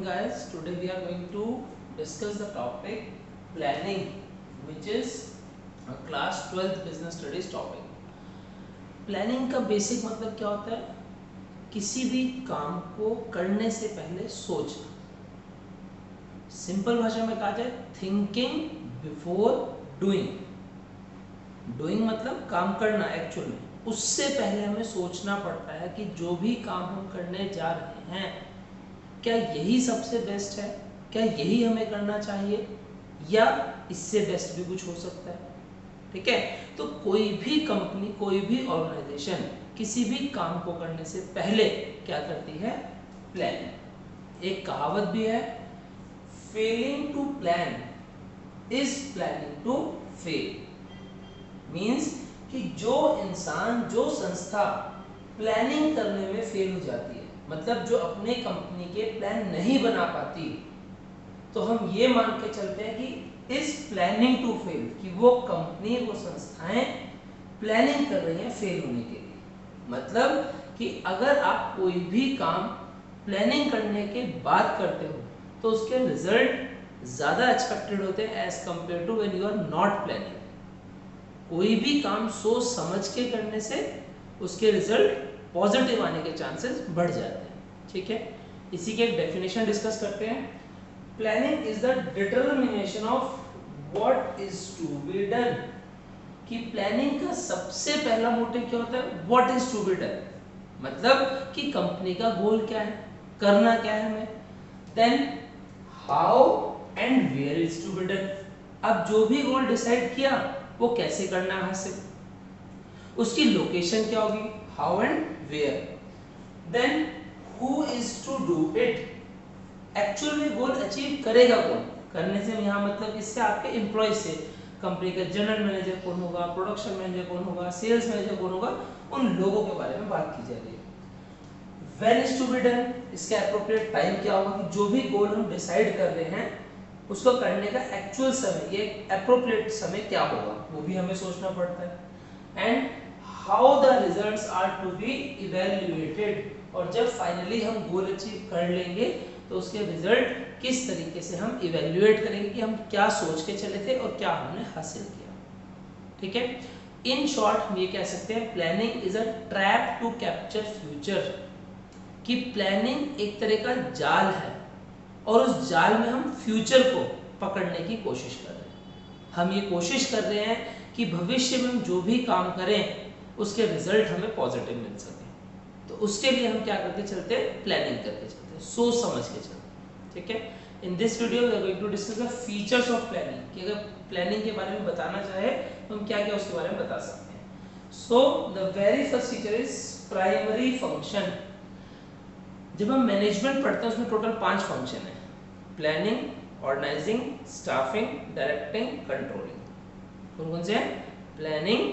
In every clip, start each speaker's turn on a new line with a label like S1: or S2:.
S1: afternoon guys. Today we are going to discuss the topic planning, which is a class 12th business studies topic. Planning का basic मतलब क्या होता है? किसी भी काम को करने से पहले सोचना। सिंपल भाषा में कहा जाए थिंकिंग बिफोर डूइंग। डूइंग मतलब काम करना एक्चुअल में, उससे पहले हमें सोचना पड़ता है कि जो भी काम हम करने जा रहे हैं क्या यही सबसे बेस्ट है, क्या यही हमें करना चाहिए या इससे बेस्ट भी कुछ हो सकता है। ठीक है, तो कोई भी कंपनी, कोई भी ऑर्गेनाइजेशन किसी भी काम को करने से पहले क्या करती है? प्लानिंग। एक कहावत भी है, failing to plan is planning to fail. Means कि जो इंसान, जो संस्था प्लानिंग करने में फेल हो जाती है, मतलब जो अपने कंपनी के प्लान नहीं बना पाती, तो हम ये मान के चलते हैं कि इज प्लानिंग टू फेल, कि वो कंपनी, वो संस्थाएं प्लानिंग कर रही हैं फेल होने के लिए। मतलब कि अगर आप कोई भी काम प्लानिंग करने के बाद करते हो तो उसके रिजल्ट ज़्यादा एक्सपेक्टेड होते हैं as compare to when you are not planning. कोई भी काम सोच समझ के करने से उसके रिजल्ट पॉजिटिव आने के चांसेस बढ़ जाते हैं। ठीक है, इसी के एक डेफिनेशन डिस्कस करते हैं। Planning is the determination of what is to be done. कि प्लानिंग का सबसे पहला मोटिव क्या होता है? What is to be done, मतलब कि कंपनी का गोल क्या है, करना क्या है हमें। Then how and where is to be done. अब जो भी गोल डिसाइड किया वो कैसे करना है हासिल, उसकी लोकेशन क्या होगी, how and where. Then who is to do it, actual में गोल अचीव करेगा कौन। करने से यहाँ मतलब इससे आपके एम्प्लॉय से, कंपनी का जनरल मैनेजर कौन होगा, प्रोडक्शन मैनेजर कौन होगा, सेल्स मैनेजर कौन होगा, उन लोगों के बारे में बात की जा रही है। When is to be done, इसका एप्रोप्रिएट टाइम क्या होगा, कि जो भी गोल हम डिसाइड कर रहे हैं उसको करने का एक्चुअल समय, ये एप्रोप्रिएट समय क्या होगा, वो भी हमें सोचना पड़ता है। And how the results are to be evaluated, और जब फाइनली हम गोल अचीव कर लेंगे तो उसके रिजल्ट किस तरीके से हम इवैल्यूएट करेंगे कि हम क्या सोच के चले थे और क्या हमने हासिल किया। ठीक है, इन शॉर्ट हम ये कह सकते हैं planning is a trap to capture future. कि प्लानिंग एक तरह का जाल है और उस जाल में हम फ्यूचर को पकड़ने की कोशिश कर रहे हैं। हम ये कोशिश कर रहे हैं कि भविष्य में हम जो भी काम करें उसके रिजल्ट हमें पॉजिटिव मिल सके। तो उसके लिए हम क्या करके चलते हैं? प्लानिंग करके चलते हैं, सोच समझ के चलते हैं। ठीक है, in this video we are going to discuss the features of planning, कि अगर प्लानिंग के बारे में बताना चाहे तो हम क्या क्या उसके बारे में बता सकते हैं। So the very first feature is primary function. जब हम मैनेजमेंट पढ़ते हैं उसमें टोटल 5 फंक्शन है: planning, organising, staffing, directing, controlling. कौन कौन से हैं? Planning,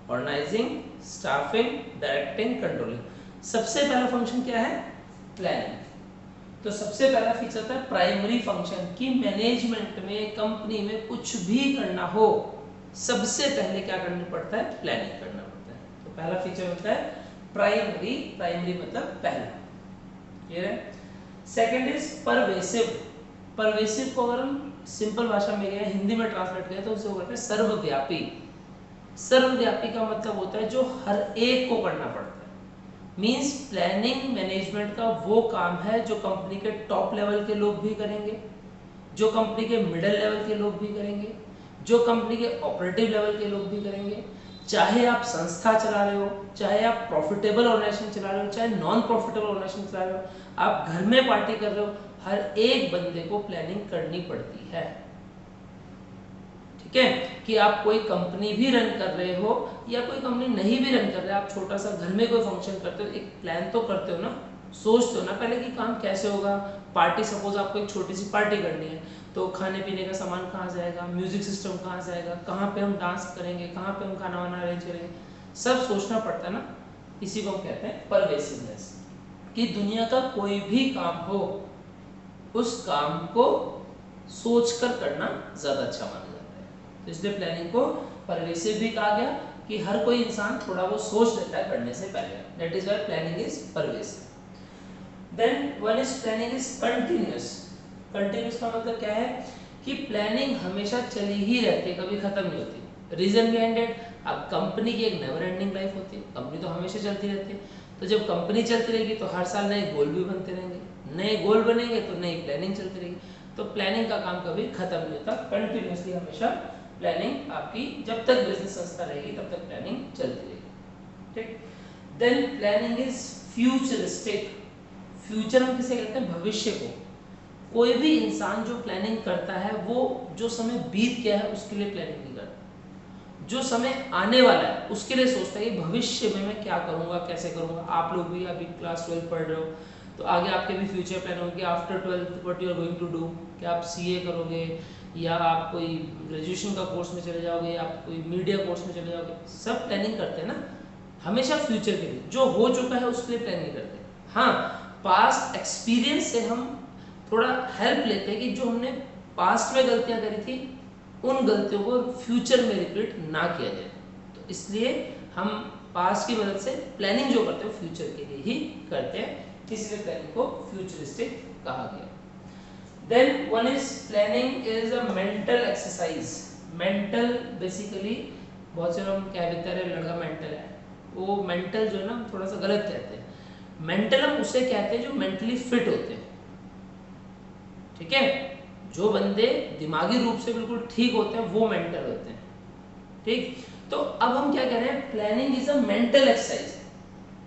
S1: organising, staffing, directing, controlling. सबसे पहला फंक्शन क्या है? प्लानिंग। तो सबसे पहला फीचर था प्राइमरी फंक्शन, कि मैनेजमेंट में, कंपनी में कुछ भी करना हो सबसे पहले क्या करना पड़ता है? प्लानिंग करना पड़ता है। तो पहला फीचर होता है प्राइमरी। प्राइमरी मतलब पहला, क्लियर है। Second is pervasive. परवेसिव को अगर हम सिंपल भाषा में गए, हिंदी में ट्रांसलेट करें तो उसे बोलते हैं सर्वव्यापी। सर्वव्यापी का मतलब होता है जो हर एक को करना पड़ता है। मींस प्लानिंग मैनेजमेंट का वो काम है जो कंपनी के टॉप लेवल के लोग भी करेंगे, जो कंपनी के मिडिल लेवल के लोग भी करेंगे, जो कंपनी के ऑपरेटिव लेवल के लोग भी करेंगे। चाहे आप संस्था चला रहे हो, चाहे आप प्रॉफिटेबल ऑर्गेनाइजेशन चला रहे हो, चाहे नॉन प्रॉफिटेबल ऑर्गेनाइजेशन चला रहे हो, आप घर में पार्टी कर रहे हो, हर एक बंदे को प्लानिंग करनी पड़ती है। ठीक है, कि आप कोई कंपनी भी रन कर रहे हो या कोई कंपनी नहीं भी रन कर रहे, आप छोटा सा घर में कोई फंक्शन करते हो, एक प्लान तो करते हो ना, सोचते हो ना पहले कि काम कैसे होगा। पार्टी, सपोज आपको एक छोटी सी पार्टी करनी है, तो खाने पीने का सामान कहाँ से आएगा, म्यूजिक सिस्टम कहाँ से आएगा, कहाँ पे हम डांस करेंगे, कहाँ पे हम खाना वाना अरेंज करेंगे, सब सोचना पड़ता है ना। इसी को हम कहते हैं परवेसिवनेस, कि दुनिया का कोई भी काम हो उस काम को सोच कर करना ज़्यादा अच्छा माना जाता है। तो इसलिए प्लानिंग को परवेसिव भी कहा गया, कि हर कोई इंसान थोड़ा वो सोच लेता है करने से पहले। That is why planning is pervasive. Then one is planning is continuous. Continuous का मतलब क्या है कि प्लानिंग हमेशा चली ही रहती है, कभी खत्म नहीं होती। रीजन बिहाइंड इट, अब कंपनी की एक नेवर एंडिंग लाइफ होती है, कंपनी तो हमेशा चलती रहती है। तो जब कंपनी चलती रहेगी तो हर साल नए गोल भी बनते रहेंगे, नए गोल बनेंगे तो नई प्लानिंग चलती रहेगी। तो प्लानिंग का काम कभी खत्म नहीं होता, कंटिन्यूअसली हमेशा प्लानिंग आपकी, जब तक बिजनेस संस्था रहेगी तब तक प्लानिंग चलती रहेगी। ठीक, then planning is futuristic. Future हम किसे कहते हैं, भविष्य को। कोई भी इंसान जो प्लानिंग करता है वो जो समय बीत गया है उसके लिए प्लानिंग नहीं करता, जो समय आने वाला है उसके लिए सोचता है कि भविष्य में मैं क्या करूंगा, कैसे करूंगा। आप लोग भी अभी क्लास 12 पढ़ रहे हो तो आगे आपके भी फ्यूचर प्लान होंगे कि after 12th what you are going to do, कि आप सीए करोगे या आप कोई ग्रेजुएशन का कोर्स में चले जाओगे या आप कोई मीडिया कोर्स में चले जाओगे। सब प्लानिंग करते हैं ना, हमेशा फ्यूचर के लिए, जो हो चुका है उसके लिए प्लान नहीं करते। हाँ, पास्ट एक्सपीरियंस से हम थोड़ा हेल्प लेते हैं कि जो हमने पास्ट में गलतियां करी थी उन गलतियों को फ्यूचर में रिपीट ना किया जाए। तो इसलिए हम पास्ट की मदद से प्लानिंग जो करते हैं फ्यूचर के लिए ही करते हैं, इसलिए प्लानिंग को फ्यूचरिस्टिक कहा गया। Then one is planning is a mental exercise. Mental basically बहुत से लोग क्या कहते हैं लड़का मेंटल है, वो मेंटल जो है ना थोड़ा सा गलत कहते हैं। मेंटल हम उसे कहते हैं जो मेंटली फिट होते हैं, ठीक है, जो बंदे दिमागी रूप से बिल्कुल ठीक होते हैं वो मेंटल होते हैं। ठीक, तो अब हम क्या कह रहे हैं, planning is a mental exercise,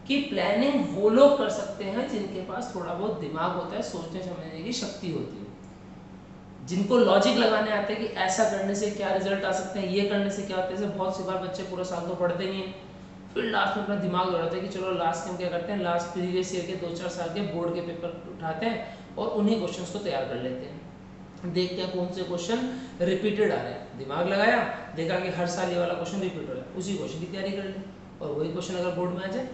S1: कि प्लानिंग वो लोग कर सकते हैं जिनके पास थोड़ा बहुत दिमाग होता है, सोचने समझने की शक्ति होती है, जिनको लॉजिक लगाने आते हैं कि ऐसा करने से क्या रिजल्ट आ सकते हैं, ये करने से क्या होता है। जैसे बहुत सी बार बच्चे पूरा साल तो पढ़ते नहीं है, फिर लास्ट में अपना दिमाग लगाते हैं कि चलो लास्ट में हम क्या करते हैं, लास्ट प्रीवियस ईयर के 2-4 साल के बोर्ड के पेपर उठाते हैं और उन्हीं क्वेश्चंस को तैयार कर लेते हैं। देखते हैं कौन से क्वेश्चन रिपीटेड आ रहे हैं, दिमाग लगाया, देखा कि हर साल ये वाला क्वेश्चन रिपीट हो रहा है, उसी क्वेश्चन की तैयारी कर ली और वही क्वेश्चन अगर बोर्ड में आ जाए।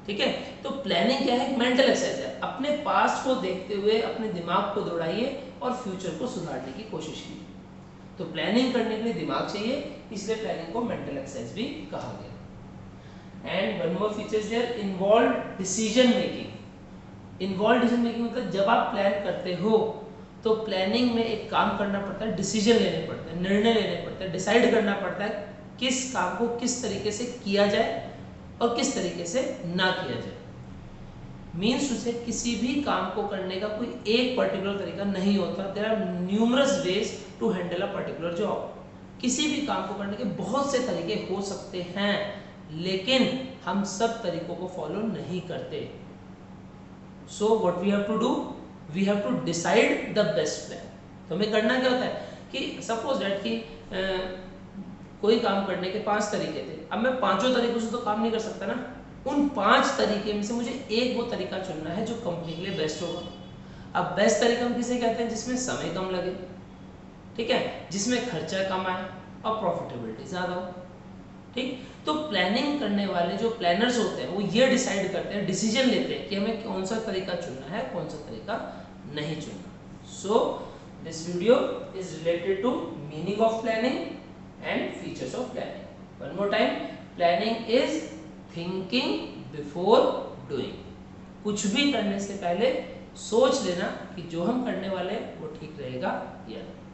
S1: ठीक है, तो प्लानिंग क्या है, मेंटल एक्सरसाइज है। अपने पास्ट को देखते हुए अपने दिमाग को दौड़ाइए और फ्यूचर को सुधारने की कोशिश कीजिए। तो प्लानिंग करने के लिए दिमाग चाहिए, इसलिए प्लानिंग को मेंटल एक्सरसाइज भी कहा गया। And one more feature is there, involve decision making. Involve decision making मतलब जब आप प्लान करते हो तो प्लानिंग में एक काम करना पड़ता है, डिसीजन लेने पड़ते हैं, निर्णय लेने पड़ते हैं, डिसाइड करना पड़ता है किस काम को किस तरीके से किया जाए और किस तरीके से ना किया जाए। मीन्स उसे किसी भी काम को करने का कोई एक पर्टिकुलर तरीका नहीं होता। There are numerous ways to handle a particular job. किसी भी काम को करने के बहुत से तरीके हो सकते हैं, लेकिन हम सब तरीकों को फॉलो नहीं करते। So what we have to do, we have to decide the best plan. तो हमें करना क्या होता है कि सपोज दैट कि कोई काम करने के 5 तरीके थे, अब मैं पांचों तरीकों से तो काम नहीं कर सकता ना। उन 5 तरीके में से मुझे एक वो तरीका चुनना है जो कंपनी के लिए बेस्ट होगा। अब बेस्ट तरीका हम किसे कहते हैं, जिसमें समय कम लगे, ठीक है, जिसमें खर्चा कम आए और प्रॉफिटेबिलिटी ज्यादा हो। ठीक, तो प्लानिंग करने वाले जो प्लानर्स होते हैं वो ये डिसाइड करते हैं, डिसीजन लेते हैं कि हमें कौन सा तरीका चुनना है, कौन सा तरीका नहीं चुनना। So this video is related to meaning of planning and features of planning. One more time, planning is thinking before doing. कुछ भी करने से पहले सोच लेना कि जो हम करने वाले वो ठीक रहेगा या नहीं।